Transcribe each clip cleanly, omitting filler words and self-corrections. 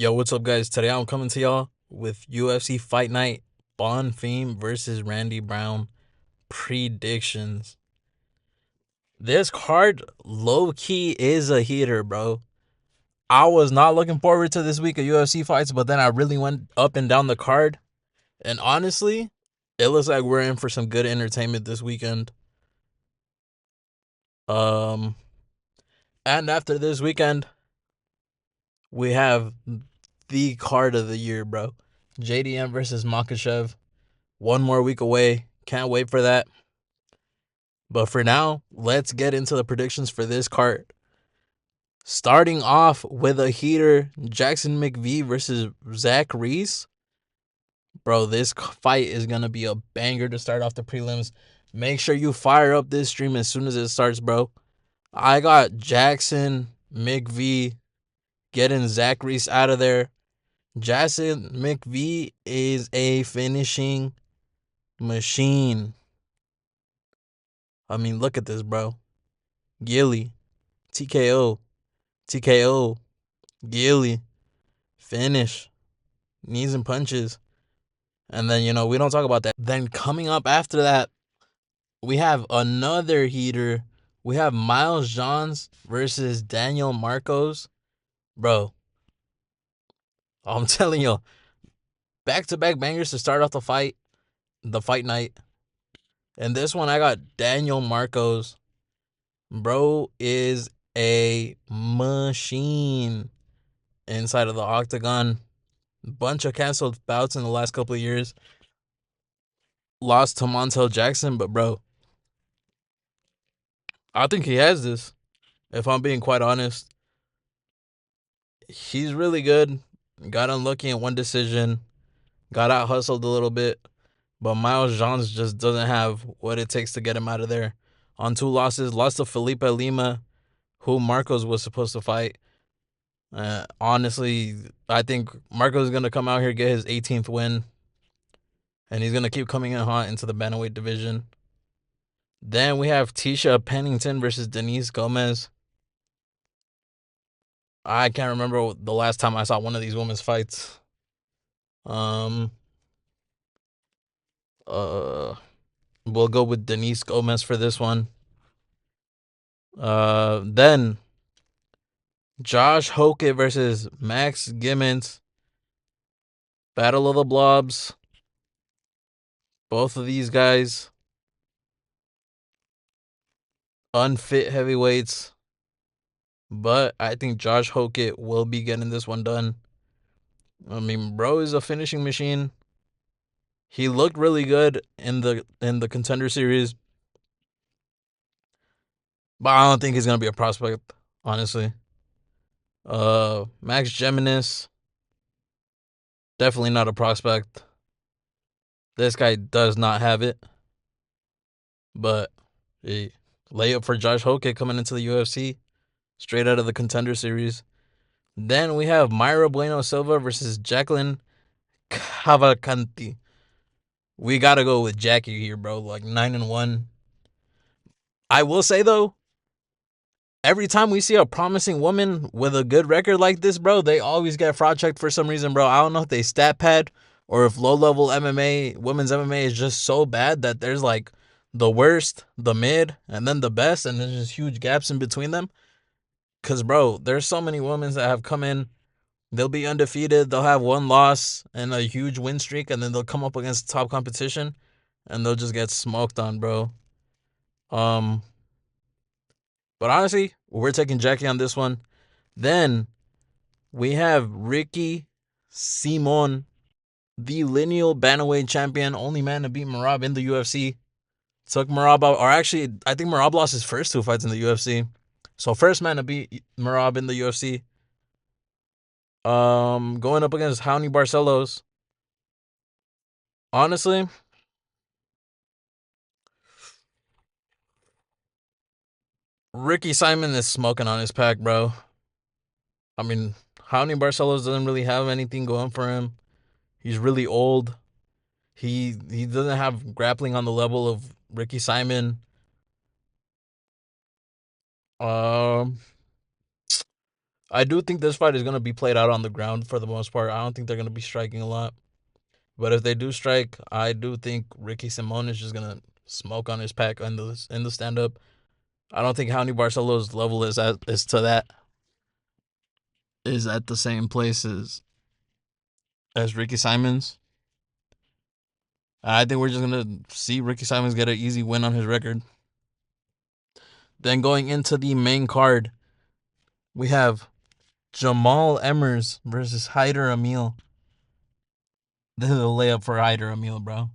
Yo, what's up, guys? Today I'm coming to y'all with UFC Fight Night Bonfim versus Randy Brown predictions. This card, low key, is a heater, bro. I was not looking forward to this week of UFC fights, but then I really went up and down the card. And honestly, it looks like we're in for some good entertainment this weekend. Um, and after this weekend, we have the card of the year, bro. JDM versus Makachev. One more week away. Can't wait for that. But for now, let's get into the predictions for this card. Starting off with a heater, Jackson McVee versus Zach Reese. Bro, this fight is going to be a banger to start off the prelims. Make sure you fire up this stream as soon as it starts, bro. I got Jackson McVee getting Zach Reese out of there. Jackson McVee is a finishing machine. I mean, look at this, bro. Gilly, TKO, TKO, Gilly, finish, knees and punches. And then, we don't talk about that. Then coming up after that, we have another heater. We have Miles Johns versus Daniel Marcos. Bro, I'm telling you, back-to-back bangers to start off the fight night. And this one, I got Daniel Marcos. Bro is a machine inside of the octagon. Bunch of canceled bouts in the last couple of years. Lost to Montel Jackson, but bro, I think he has this. If I'm being quite honest, he's really good. Got unlucky in one decision. Got out hustled a little bit, but Miles Johns just doesn't have what it takes to get him out of there. On two losses, lost to Felipe Lima, who Marcos was supposed to fight. Honestly, I think Marcos is gonna come out here, get his 18th win, and he's gonna keep coming in hot into the bantamweight division. Then we have Tisha Pennington versus Denise Gomez. I can't remember the last time I saw one of these women's fights. Um, uh, we'll go with Denise Gomez for this one. Then Josh Hokett versus Max Gimmons. Battle of the Blobs. Both of these guys, unfit heavyweights. But I think Josh Hokett will be getting this one done. I mean, bro is a finishing machine. He looked really good in the contender series, but I don't think he's gonna be a prospect, honestly. Max Geminis, definitely not a prospect. This guy does not have it. But hey, layup for Josh Hokett coming into the UFC, straight out of the contender series. Then we have Myra Bueno Silva versus Jacqueline Cavalcanti. We gotta go with Jackie here, bro. Like 9-1. I will say though, every time we see a promising woman with a good record like this, bro, they always get fraud checked for some reason, bro. I don't know if they stat pad or if low level MMA, women's MMA is just so bad that there's like the worst, the mid, and then the best, and there's just huge gaps in between them. Cause bro, there's so many women that have come in, they'll be undefeated, they'll have one loss and a huge win streak, and then they'll come up against top competition and they'll just get smoked on, bro. Um, but honestly, we're taking Jackie on this one. Then we have Ricky Simon, the lineal bantamweight champion, only man to beat Merab in the UFC. Took Merab out, or actually, I think Merab lost his first two fights in the UFC. So first man to beat Merab in the UFC. Going up against Raoni Barcelos. Honestly, Ricky Simon is smoking on his pack, bro. I mean, Raoni Barcelos doesn't really have anything going for him. He's really old. He doesn't have grappling on the level of Ricky Simon. Um, I do think this fight is going to be played out on the ground for the most part. I don't think they're going to be striking a lot. But if they do strike, I do think Ricky Simone is just going to smoke on his pack in the stand up. I don't think Johnny Barcelo's level is to that is at the same place as Ricky Simons. I think we're just gonna see Ricky Simons get an easy win on his record. Then going into the main card, we have Jamal Emmers versus Hyder Emil. This is a layup for Hyder Emil, bro.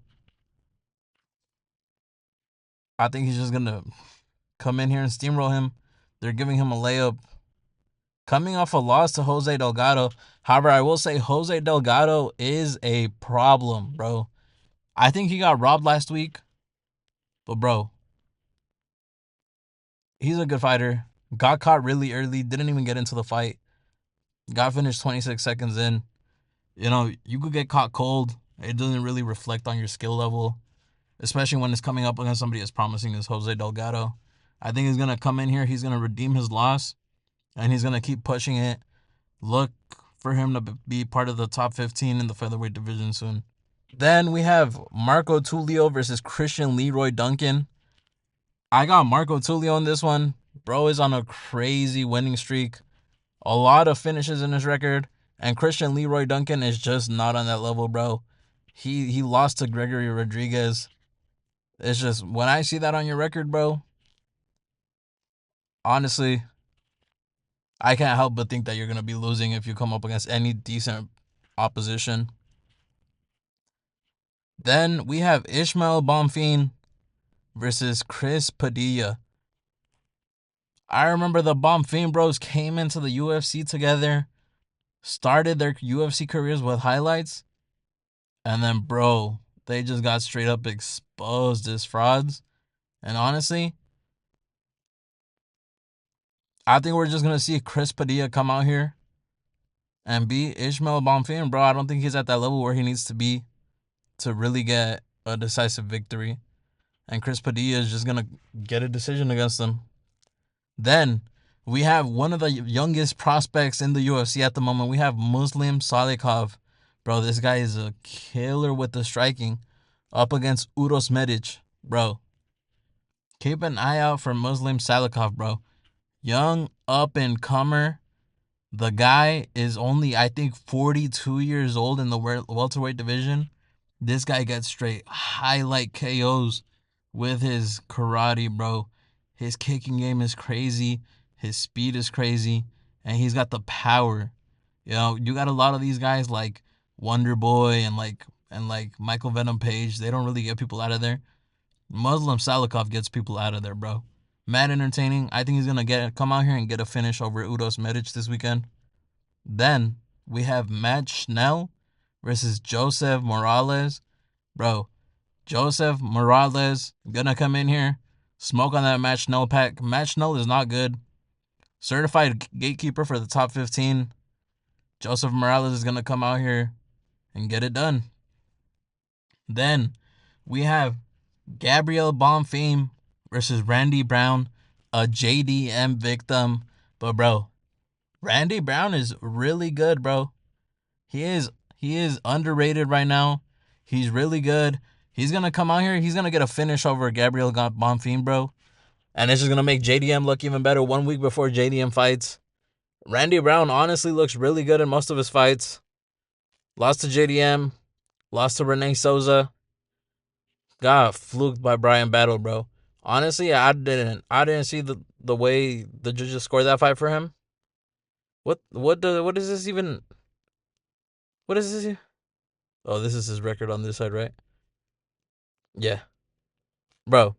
I think he's just gonna come in here and steamroll him. They're giving him a layup. Coming off a loss to Jose Delgado. However, I will say Jose Delgado is a problem, bro. I think he got robbed last week. But bro, he's a good fighter. Got caught really early, didn't even get into the fight. Got finished 26 seconds in. You know, you could get caught cold. It doesn't really reflect on your skill level, especially when it's coming up against somebody as promising as Jose Delgado. I think he's going to come in here. He's going to redeem his loss, and he's going to keep pushing it. Look for him to be part of the top 15 in the featherweight division soon. Then we have Marco Tulio versus Christian Leroy Duncan. I got Marco Tulio on this one. Bro is on a crazy winning streak. A lot of finishes in his record. And Christian Leroy Duncan is just not on that level, bro. He lost to Gregory Rodriguez. It's just, when I see that on your record, bro, honestly, I can't help but think that you're going to be losing if you come up against any decent opposition. Then we have Ishmael Bonfim versus Chris Padilla. I remember the Bonfim bros came into the UFC together, started their UFC careers with highlights, and then, bro, they just got straight up exposed as frauds. And honestly, I think we're just going to see Chris Padilla come out here and beat Ishmael Bonfim, bro. I don't think he's at that level where he needs to be to really get a decisive victory. And Chris Padilla is just going to get a decision against him. Then we have one of the youngest prospects in the UFC at the moment. We have Muslim Salikov. Bro, this guy is a killer with the striking up against Uros Medic. Bro, keep an eye out for Muslim Salikov, bro. Young up-and-comer. The guy is only, I think, 42 years old in the welterweight division. This guy gets straight highlight KOs with his karate, bro. His kicking game is crazy. His speed is crazy. And he's got the power. You know, you got a lot of these guys like Wonder Boy and Michael Venom Page. They don't really get people out of there. Muslim Salikov gets people out of there, bro. Mad entertaining. I think he's gonna come out here and get a finish over Uros Medic this weekend. Then we have Matt Schnell versus Joseph Morales. Bro, Joseph Morales gonna come in here, smoke on that Matt Schnell pack. Matt Schnell is not good. Certified gatekeeper for the top 15. Joseph Morales is gonna come out here and get it done. Then we have Gabriel Bonfim versus Randy Brown, a JDM victim. But bro, Randy Brown is really good, bro. He is underrated right now. He's really good. He's gonna come out here. He's gonna get a finish over Gabriel Bonfim, bro. And it's just gonna make JDM look even better 1 week before JDM fights. Randy Brown honestly looks really good in most of his fights. Lost to JDM, lost to Renee Souza. Got fluked by Brian Battle, bro. Honestly, I didn't see the way the judges scored that fight for him. What is this even? What is this? Oh, this is his record on this side, right? Yeah, bro.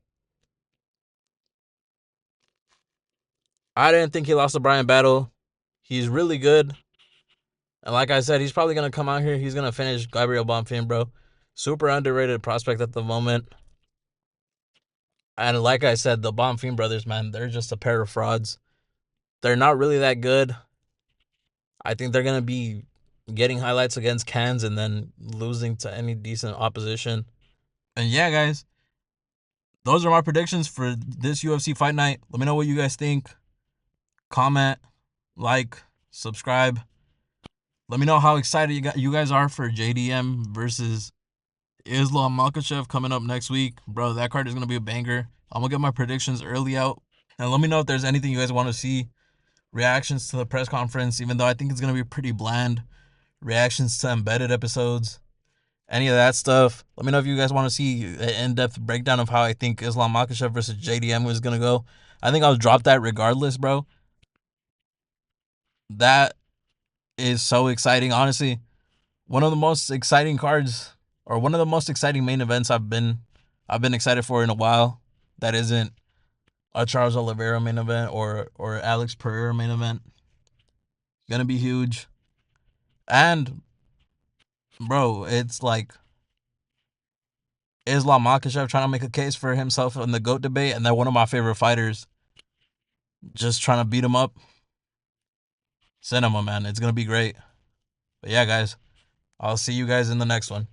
I didn't think he lost to Brian Battle. He's really good. And like I said, he's probably going to come out here. He's going to finish Gabriel Bonfim, bro. Super underrated prospect at the moment. And like I said, the Bonfim brothers, man, they're just a pair of frauds. They're not really that good. I think they're going to be getting highlights against Cans and then losing to any decent opposition. And yeah, guys, those are my predictions for this UFC fight night. Let me know what you guys think. Comment, like, subscribe. Let me know how excited you guys are for JDM versus Islam Makhachev coming up next week. Bro, that card is going to be a banger. I'm going to get my predictions early out. And let me know if there's anything you guys want to see. Reactions to the press conference, even though I think it's going to be pretty bland. Reactions to embedded episodes. Any of that stuff. Let me know if you guys want to see an in-depth breakdown of how I think Islam Makhachev versus JDM was going to go. I think I'll drop that regardless, bro. That is so exciting. Honestly, one of the most exciting cards, or one of the most exciting main events I've been excited for in a while. That isn't a Charles Oliveira main event or Alex Pereira main event. Gonna be huge. And bro, it's like Islam Makhachev trying to make a case for himself in the GOAT debate, and then one of my favorite fighters just trying to beat him up. Cinema, man. It's gonna be great. But yeah, guys, I'll see you guys in the next one.